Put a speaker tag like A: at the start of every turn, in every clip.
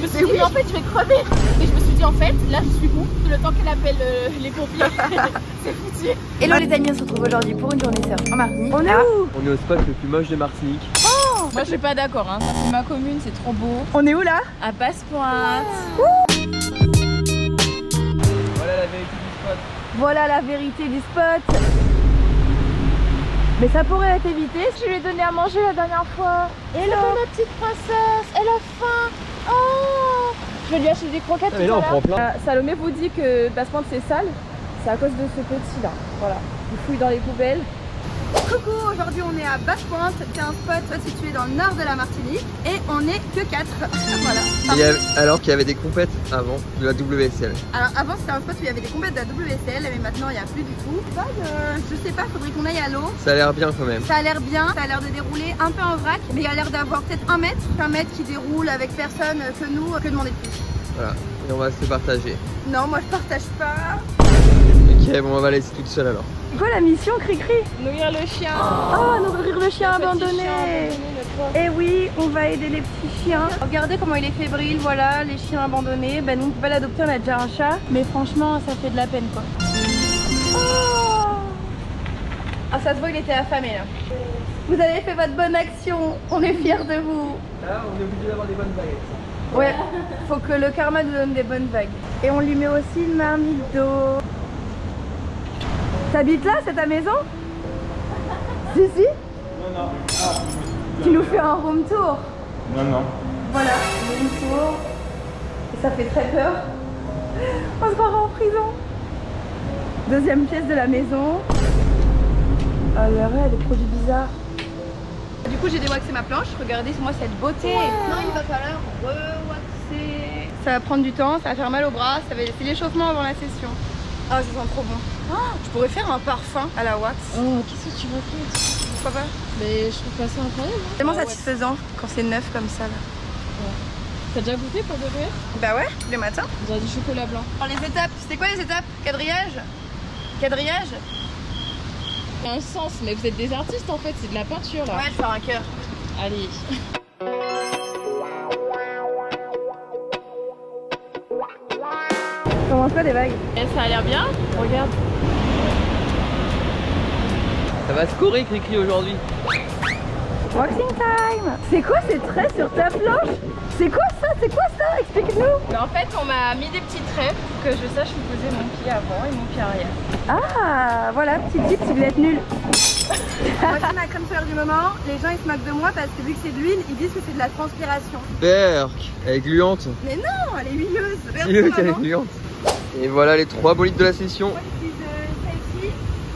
A: Je me suis dit, mais en fait, je vais crever. Et je me suis dit, en fait, là, je suis bon. Le temps qu'elle appelle les pompiers, c'est foutu.
B: Hello les amis, on se retrouve aujourd'hui pour une journée surf en Martinique. On est où?
C: On est au spot le plus moche de Martinique.
A: Oh, moi, je suis pas d'accord. Hein. C'est ma commune, c'est trop beau.
B: On est où là?
A: À Basse-Pointe.
C: Voilà la vérité du spot.
B: Voilà la vérité du spot. Mais ça pourrait être évité si je lui ai donné à manger la dernière fois. Hello
A: Ma petite princesse, elle a faim. Oh, je vais lui acheter des croquettes.
C: Mais là on prend plein.
B: Salomé vous dit que Basse-Pointe c'est sale. C'est à cause de ce petit là. Voilà. Il fouille dans les poubelles.
D: Coucou, aujourd'hui on est à Basse-Pointe, c'est un spot situé dans le nord de la Martinique et on est que 4. Voilà.
C: Alors qu'il y avait des compètes avant de la WSL.
D: Alors avant c'était un spot où il y avait des compètes de la WSL mais maintenant il n'y a plus du tout. Je sais pas, faudrait qu'on aille à l'eau.
C: Ça a l'air bien quand même.
D: Ça a l'air bien, ça a l'air de dérouler un peu en vrac, mais il y a l'air d'avoir peut-être un mètre qui déroule avec personne que nous, que demander de plus.
C: Voilà, et on va se partager.
D: Non, moi je partage pas.
C: Ok, bon on va laisser toute seule alors.
B: C'est quoi la mission, Cricri?
A: Nourrir le chien.
B: Oh, nourrir le chien abandonné. Et oui, on va aider les petits chiens. Regardez comment il est fébrile, voilà, les chiens abandonnés. Ben nous on peut pas l'adopter, on a déjà un chat. Mais franchement, ça fait de la peine quoi. Oh, ah, ça se voit, il était affamé là. Vous avez fait votre bonne action, on est fiers de vous.
C: Là on est obligé d'avoir des bonnes baguettes.
B: Ouais, faut que le karma nous donne des bonnes vagues. Et on lui met aussi une marmite d'eau. T'habites là, c'est ta maison? Si, si.
E: Non, non. Ah,
B: Tu nous fais un room tour.
E: non, non.
B: Voilà, room tour. Et ça fait très peur. On se croirait en prison. Deuxième pièce de la maison. Ah, il y a des produits bizarres.
D: Du coup j'ai déwaxé ma planche, regardez moi cette beauté. Non, il va falloir rewaxer. Ça va prendre du temps, ça va faire mal au bras, ça va laisser l'échauffement avant la session. Ah, ça sent trop bon. Oh, je pourrais faire un parfum à la wax.
A: Oh, qu'est-ce que tu racontes?
D: Pourquoi pas?
A: Mais je trouve pas ça incroyable. Hein.
D: Tellement satisfaisant quand c'est neuf comme ça là.
A: T'as déjà goûté pour de vrai?
D: Bah ouais, tous les matins.
A: On dirait du chocolat blanc.
D: Alors les étapes, c'était quoi les étapes? Quadrillage? Quadrillage?
A: Il y a un sens, mais vous êtes des artistes en fait, c'est de la peinture là.
D: Ouais, je vais faire un cœur.
A: Allez.
B: Comment ça des vagues?
A: Et ça a l'air bien. Regarde.
C: Ça va scorer Cricri aujourd'hui.
B: Waxing time. C'est quoi ces traits sur ta planche? C'est quoi ça? C'est quoi ça? Explique-nous.
A: Mais en fait, on m'a mis des petits traits pour que je sache où poser mon pied avant et mon pied arrière.
B: Ah, voilà, petit tip si vous êtes nuls.
D: Voici ma crème solaire du moment. Les gens ils se moquent de moi parce que vu que c'est de l'huile, ils disent que c'est de la transpiration.
C: Berk, elle est gluante.
D: Mais non, elle est huileuse.
C: Dis-le qu'elle est gluante. Et voilà les 3 bolides de la session.
D: Moi j'utilise celle-ci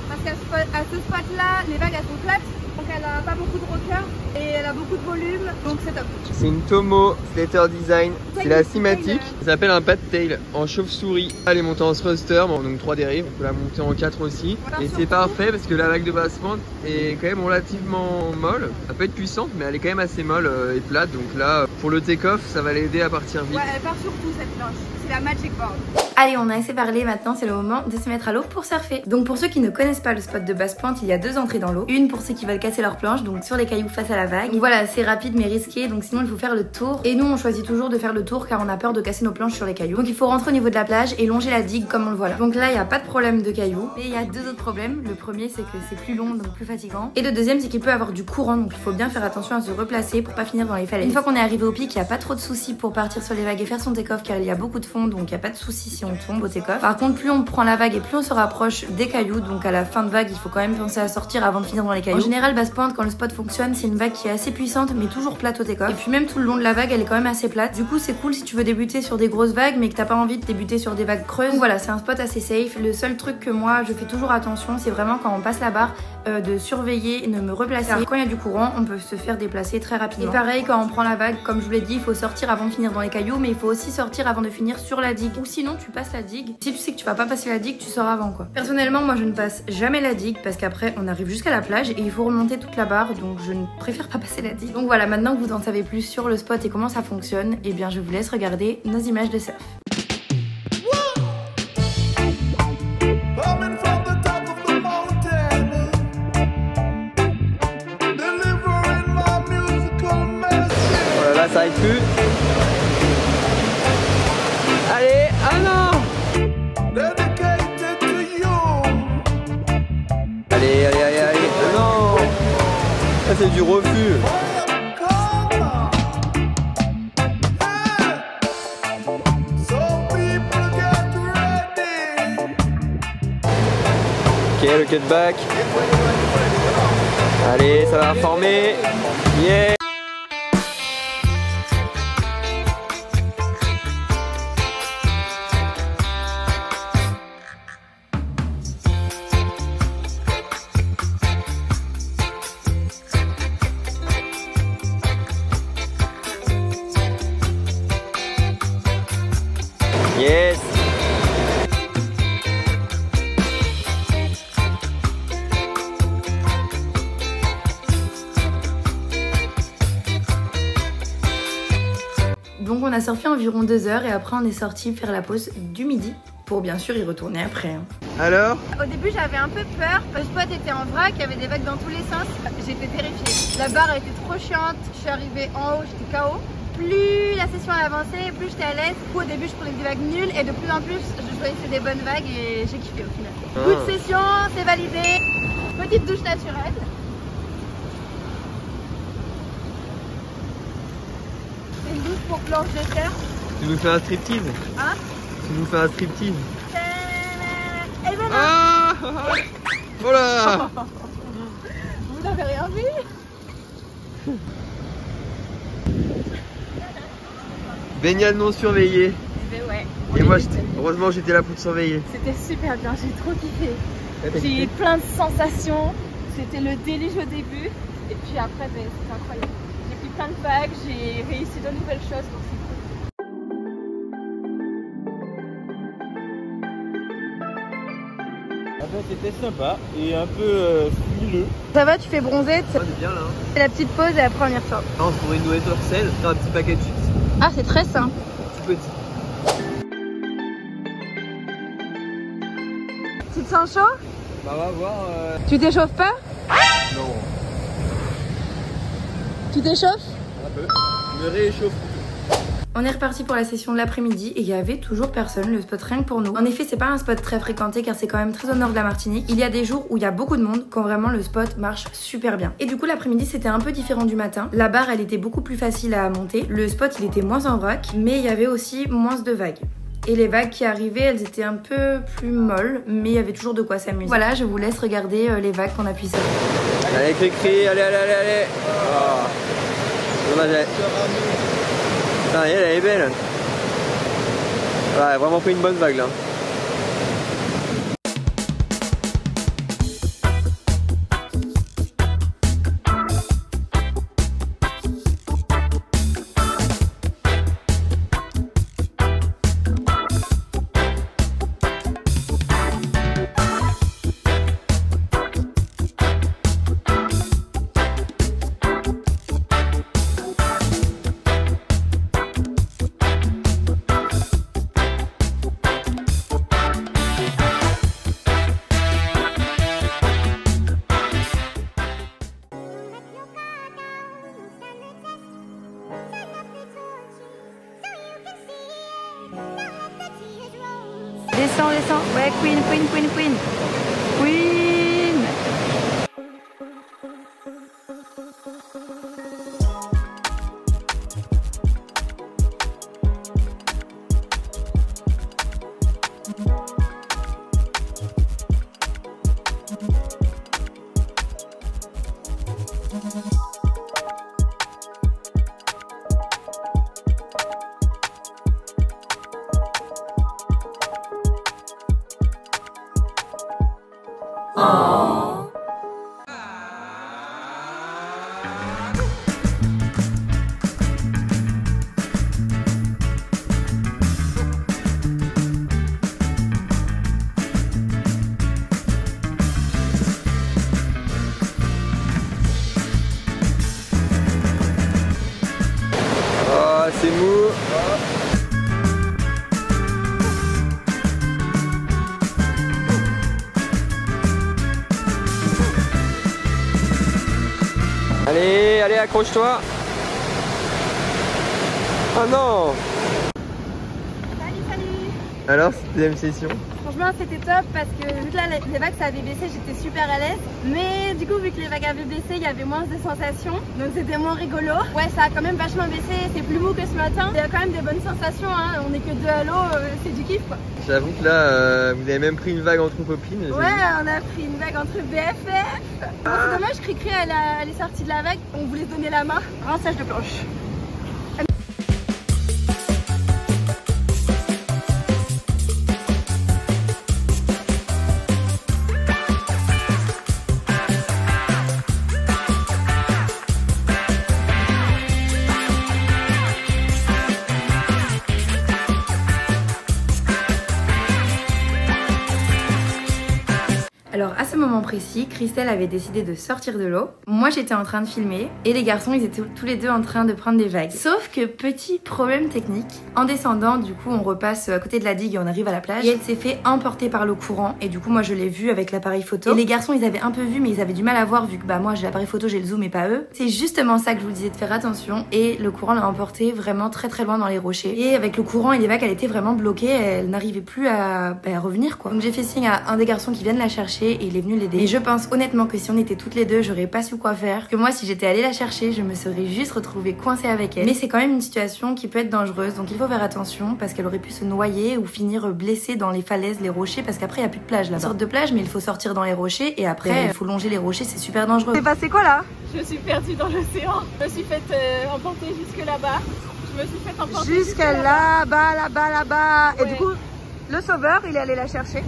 D: parce qu'à ce spot là, les vagues elles sont plates. Donc elle a pas beaucoup de rocker et elle a beaucoup de volume, donc c'est top.
C: C'est une Tomo Slater Design. C'est la cinématique. Ça s'appelle un pad tail en chauve-souris. Elle est montée en thruster, donc 3 dérives. On peut la monter en 4 aussi. Et c'est parfait parce que la vague de Basse-Pointe est quand même relativement molle. Elle peut être puissante, mais elle est quand même assez molle et plate. Donc là, pour le take-off, ça va l'aider à partir vite.
D: Ouais, elle part surtout cette planche. C'est la Magic Board.
B: Allez, on a assez parlé, maintenant c'est le moment de se mettre à l'eau pour surfer. Donc pour ceux qui ne connaissent pas le spot de Basse-Pointe, il y a 2 entrées dans l'eau. Une pour ceux qui veulent casser leur planche, donc sur les cailloux face à la vague. Donc voilà, c'est rapide mais risqué, donc sinon il faut faire le tour. Et nous on choisit toujours de faire le tour car on a peur de casser nos planches sur les cailloux. Donc il faut rentrer au niveau de la plage et longer la digue comme on le voit là. Donc là il n'y a pas de problème de cailloux. Mais il y a 2 autres problèmes. Le premier c'est que c'est plus long donc plus fatigant. Et le deuxième c'est qu'il peut y avoir du courant, donc il faut bien faire attention à se replacer pour pas finir dans les falaises. Une fois qu'on est arrivé au pic, il n'y a pas trop de soucis pour partir sur les vagues et faire son take-off car il y a beaucoup de fond, donc il n'y a pas de soucis si on tombe au take-off. Par contre, plus on prend la vague et plus on se rapproche des cailloux, donc à la fin de vague, il faut quand même penser à sortir avant de finir dans les cailloux. En général, Basse-Pointe, quand le spot fonctionne, c'est une vague qui est assez puissante, mais toujours plate au take-off. Et puis même tout le long de la vague, elle est quand même assez plate. Du coup, c'est cool si tu veux débuter sur des grosses vagues, mais que t'as pas envie de débuter sur des vagues creuses. Donc voilà, c'est un spot assez safe. Le seul truc que moi, je fais toujours attention, c'est vraiment quand on passe la barre, de surveiller et de me replacer. Car quand il y a du courant, on peut se faire déplacer très rapidement. Et pareil, quand on prend la vague, comme je vous l'ai dit, il faut sortir avant de finir dans les cailloux, mais il faut aussi sortir avant de finir sur la digue. Ou sinon, tu passes la digue. Si tu sais que tu vas pas passer la digue, tu sors avant quoi. Personnellement, moi je ne passe jamais la digue parce qu'après on arrive jusqu'à la plage et il faut remonter toute la barre, donc je ne préfère pas passer la digue. Donc voilà, maintenant que vous en savez plus sur le spot et comment ça fonctionne, et bien je vous laisse regarder nos images de surf.
C: Voilà, là ça arrive plus. c'est du refus. Ok, le cutback. Allez, ça va former. Yeah. Yes.
B: Donc on a surfé environ 2 heures et après on est sorti faire la pause du midi pour bien sûr y retourner après.
C: Alors?
D: Au début j'avais un peu peur, le spot était en vrac, il y avait des vagues dans tous les sens, j'étais terrifiée. La barre était trop chiante, je suis arrivée en haut, j'étais KO. Plus la session avançait, plus j'étais à l'aise. Au début je prenais des vagues nulles et de plus en plus je choisissais des bonnes vagues et j'ai kiffé au final. Good session, c'est validé. Petite douche naturelle. C'est une douche pour planche de terre.
C: Tu nous fais un striptease?
D: Hein?
C: Tu nous fais un striptease?
D: Et voilà.
C: Ah. Voilà.
D: Vous n'avez rien vu?
C: Baignade non surveillée.
A: Ouais.
C: Et moi, heureusement, j'étais là pour te surveiller.
A: C'était super bien, j'ai trop kiffé. J'ai eu plein de sensations. C'était le déluge au début. Et puis après, c'était incroyable. J'ai pris plein de vagues, j'ai réussi de nouvelles choses. Donc c'est cool.
E: Ah ben, c'était sympa et un peu frileux.
D: Ça va, tu fais bronzer,
C: On est bien là. Hein.
D: c'est la petite pause et après on y ressort.
C: Là, on se prend une nourriture saine, faire un petit paquet de chips.
D: Ah, c'est très sain.
C: Tout petit.
D: Tu te sens chaud?
C: Bah, on va voir.
D: Tu t'échauffes pas?
C: Non,
D: Tu t'échauffes?
C: un peu. Je me réchauffe.
B: On est reparti pour la session de l'après-midi et il y avait toujours personne, le spot rien que pour nous. En effet, c'est pas un spot très fréquenté car c'est quand même très au nord de la Martinique. Il y a des jours où il y a beaucoup de monde quand vraiment le spot marche super bien. Et du coup, l'après-midi c'était un peu différent du matin. La barre elle était beaucoup plus facile à monter. Le spot il était moins en vrac, mais il y avait aussi moins de vagues. Et les vagues qui arrivaient, elles étaient un peu plus molles, mais il y avait toujours de quoi s'amuser. Voilà, je vous laisse regarder les vagues qu'on a pu surfer.
C: Allez, cri-cri, allez, allez, allez, allez. Oh. Dommage. Putain, elle est belle. Ouais, elle a vraiment pris une bonne vague là.
D: Descends, descends. Ouais, queen, queen, queen, queen. Queen.
C: Oh, c'est mou. Allez, allez, accroche-toi. Oh non.
D: Salut, salut.
C: Alors, cette deuxième session?
D: Franchement c'était top parce que vu que là les vagues ça avait baissé, j'étais super à l'aise. Mais du coup vu que les vagues avaient baissé, il y avait moins de sensations, donc c'était moins rigolo. Ouais, ça a quand même vachement baissé, c'est plus mou que ce matin. Il y a quand même des bonnes sensations, hein. On est que deux à l'eau, c'est du kiff quoi.
C: J'avoue que là, vous avez même pris une vague entre copines.
D: Ouais, on a pris une vague entre BFF. C'est dommage, Cricri elle est sortie de la vague, on voulait se donner la main. Rinçage de planche.
B: Alors à ce moment précis, Christelle avait décidé de sortir de l'eau. Moi j'étais en train de filmer et les garçons ils étaient tous les deux en train de prendre des vagues. Sauf que petit problème technique, en descendant du coup on repasse à côté de la digue et on arrive à la plage et elle s'est fait emporter par le courant et du coup moi je l'ai vu avec l'appareil photo. Et les garçons ils avaient un peu vu mais ils avaient du mal à voir vu que bah moi j'ai l'appareil photo, j'ai le zoom et pas eux. C'est justement ça que je vous disais de faire attention et le courant l'a emporté vraiment très loin dans les rochers. Et avec le courant et les vagues elle était vraiment bloquée, elle n'arrivait plus à revenir quoi. Donc j'ai fait signe à un des garçons qui viennent la chercher et il est venu l'aider. Et je pense honnêtement que si on était toutes les deux, j'aurais pas su quoi faire. Que moi, si j'étais allée la chercher, je me serais juste retrouvée coincée avec elle. Mais c'est quand même une situation qui peut être dangereuse, donc il faut faire attention parce qu'elle aurait pu se noyer ou finir blessée dans les falaises, les rochers, parce qu'après il y a plus de plage là. Une sorte de plage, mais il faut sortir dans les rochers et après il faut longer les rochers, c'est super dangereux.
D: C'est passé quoi là?
A: Je me suis perdue dans l'océan. Je me suis faite emporter jusque là-bas. Je me suis faite emporter
D: jusqu'à là-bas.
A: Ouais.
D: Et du coup, le sauveur, il est allé la chercher.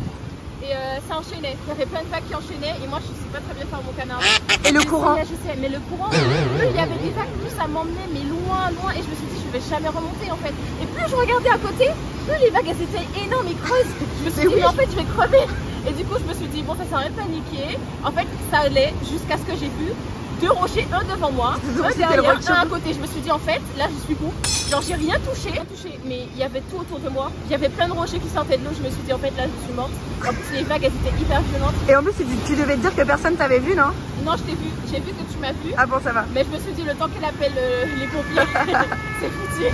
A: Et ça enchaînait, il y avait plein de vagues qui enchaînaient et moi je sais pas très bien faire mon canard.
D: Et le courant?
A: Je sais, mais le courant, plus il y avait des vagues, plus ça m'emmenait mais loin et je me suis dit je vais jamais remonter en fait. Et plus je regardais à côté, plus les vagues elles étaient énormes et creuses. Je me suis dit mais en fait je vais crever. Et du coup je me suis dit bon ça sert à rien de paniquer. En fait ça allait jusqu'à ce que j'ai vu deux rochers, un devant moi, un derrière, un à côté. Je me suis dit en fait là je suis où? Genre j'ai rien touché, mais il y avait tout autour de moi. Il y avait plein de rochers qui sortaient de l'eau. Je me suis dit en fait là je suis morte. En plus les vagues elles étaient hyper violentes.
D: Et en plus tu devais te dire que personne t'avait vu, non?
A: Non je t'ai vu, j'ai vu que tu m'as vu.
D: Ah bon ça va.
A: Mais je me suis dit le temps qu'elle appelle les pompiers, c'est foutu.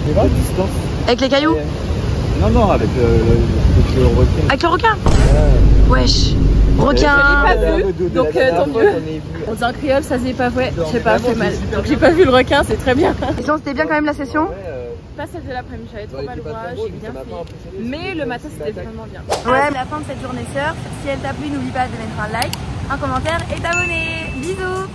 E: C'est vrai, distance.
B: Avec les cailloux?
E: Non, avec le requin.
B: Avec le requin?
E: Ouais.
B: Wesh.
A: Je
B: Requin.
A: l'ai pas vu, donc tant mieux. On dit en créole, ça se dit pas vrai, j'ai pas fait mal. Donc j'ai pas vu le requin, c'est très bien.
D: Et sinon c'était bien quand même la session?
A: Pas celle de l'après-midi, j'avais trop mal au bras, j'ai bien fait. Mais le matin c'était vraiment bien.
D: Ouais, c'est la fin de cette journée surf. Si elle t'a plu, n'oublie pas de mettre un like, un commentaire et t'abonner. Bisous.